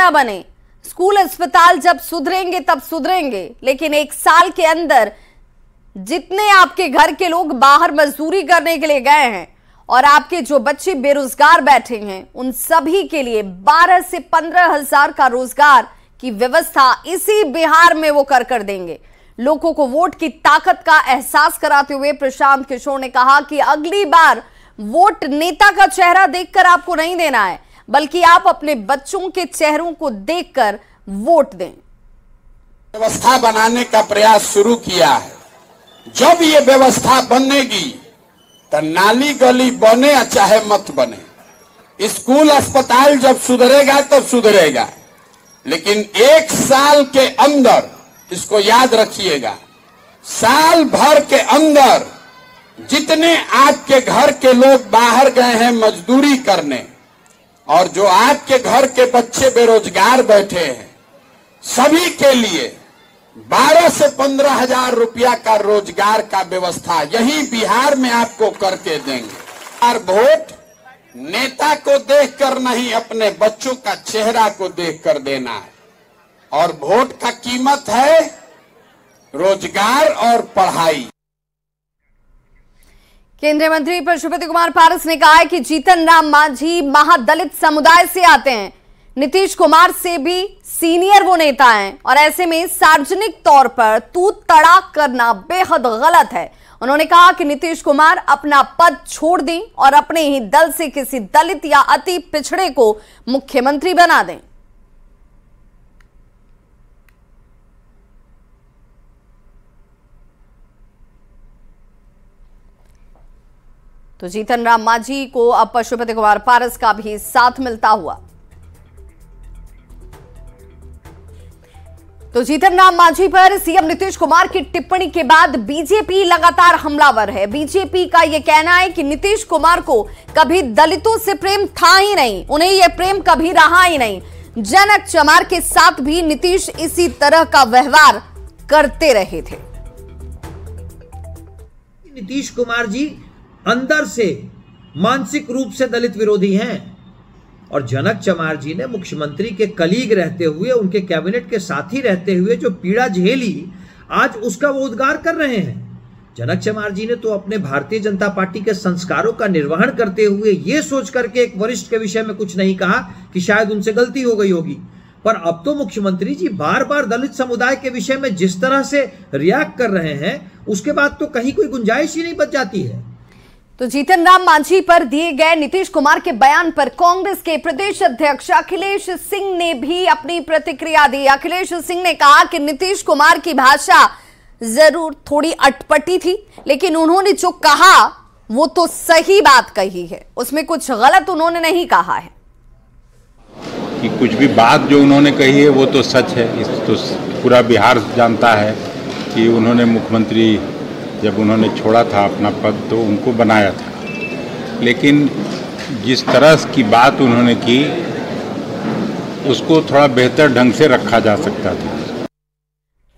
ना बने। स्कूल अस्पताल जब सुधरेंगे तब सुधरेंगे, लेकिन एक साल के अंदर जितने आपके घर के लोग बाहर मजदूरी करने के लिए गए हैं और आपके जो बच्चे बेरोजगार बैठे हैं, उन सभी के लिए 12 से 15 हजार का रोजगार की व्यवस्था इसी बिहार में वो कर देंगे। लोगों को वोट की ताकत का एहसास कराते हुए प्रशांत किशोर ने कहा कि अगली बार वोट नेता का चेहरा देखकर आपको नहीं देना है, बल्कि आप अपने बच्चों के चेहरों को देखकर वोट दें। व्यवस्था बनाने का प्रयास शुरू किया है। जब ये व्यवस्था बनेगी तो नाली गली बने या चाहे मत बने, स्कूल अस्पताल जब सुधरेगा तब सुधरेगा, लेकिन एक साल के अंदर, इसको याद रखिएगा, साल भर के अंदर जितने आपके घर के लोग बाहर गए हैं मजदूरी करने और जो आपके घर के बच्चे बेरोजगार बैठे हैं, सभी के लिए 12 से 15 हजार रुपया का रोजगार का व्यवस्था यही बिहार में आपको करके देंगे। और वोट नेता को देखकर नहीं, अपने बच्चों का चेहरा को देखकर देना है। और वोट का कीमत है रोजगार और पढ़ाई। केंद्रीय मंत्री पशुपति कुमार पारस ने कहा है कि जीतन राम मांझी महादलित समुदाय से आते हैं, नीतीश कुमार से भी सीनियर वो नेता हैं और ऐसे में सार्वजनिक तौर पर तू तड़ाक करना बेहद गलत है। उन्होंने कहा कि नीतीश कुमार अपना पद छोड़ दें और अपने ही दल से किसी दलित या अति पिछड़े को मुख्यमंत्री बना दें। तो जीतन राम मांझी को अब पशुपति कुमार पारस का भी साथ मिलता हुआ। तो जीतन राम मांझी पर सीएम नीतीश कुमार की टिप्पणी के बाद बीजेपी लगातार हमलावर है। बीजेपी का यह कहना है कि नीतीश कुमार को कभी दलितों से प्रेम था ही नहीं, उन्हें यह प्रेम कभी रहा ही नहीं। जनक चमार के साथ भी नीतीश इसी तरह का व्यवहार करते रहे थे। नीतीश कुमार जी अंदर से मानसिक रूप से दलित विरोधी हैं और जनक चमार जी ने मुख्यमंत्री के कलीग रहते हुए, उनके कैबिनेट के साथी रहते हुए जो पीड़ा झेली, आज उसका वो उद्गार कर रहे हैं। जनक चमार जी ने तो अपने भारतीय जनता पार्टी के संस्कारों का निर्वहन करते हुए ये सोच करके एक वरिष्ठ के विषय में कुछ नहीं कहा कि शायद उनसे गलती हो गई होगी, पर अब तो मुख्यमंत्री जी बार बार दलित समुदाय के विषय में जिस तरह से रिएक्ट कर रहे हैं, उसके बाद तो कहीं कोई गुंजाइश ही नहीं बच जाती है। तो जीतन राम मांझी पर दिए गए नीतीश कुमार के बयान पर कांग्रेस के प्रदेश अध्यक्ष अखिलेश सिंह ने भी अपनी प्रतिक्रिया दी। अखिलेश सिंह ने कहा कि नीतीश कुमार की भाषा जरूर थोड़ी अटपटी थी, लेकिन उन्होंने जो कहा वो तो सही बात कही है, उसमें कुछ गलत उन्होंने नहीं कहा है। कि कुछ भी बात जो उन्होंने कही है वो तो सच है। इस तो पूरा बिहार जानता है कि उन्होंने मुख्यमंत्री जब उन्होंने छोड़ा था अपना पद तो उनको बनाया था, लेकिन जिस तरह की बात उन्होंने की उसको थोड़ा बेहतर ढंग से रखा जा सकता था।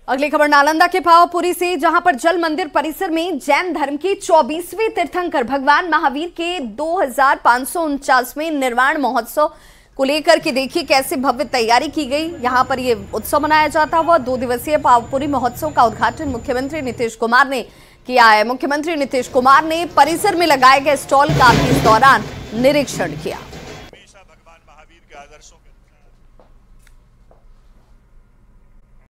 अगली खबर नालंदा के पावापुरी से, जहां पर जल मंदिर परिसर में जैन धर्म की 24वीं तीर्थंकर भगवान महावीर के 2549वें निर्वाण महोत्सव को लेकर के देखिए कैसे भव्य तैयारी की गई। यहां पर यह उत्सव मनाया जाता हुआ 2 दिवसीय पावापुरी महोत्सव का उद्घाटन मुख्यमंत्री नीतीश कुमार ने किया है। मुख्यमंत्री नीतीश कुमार ने परिसर में लगाए गए स्टॉल का भी इस दौरान निरीक्षण किया।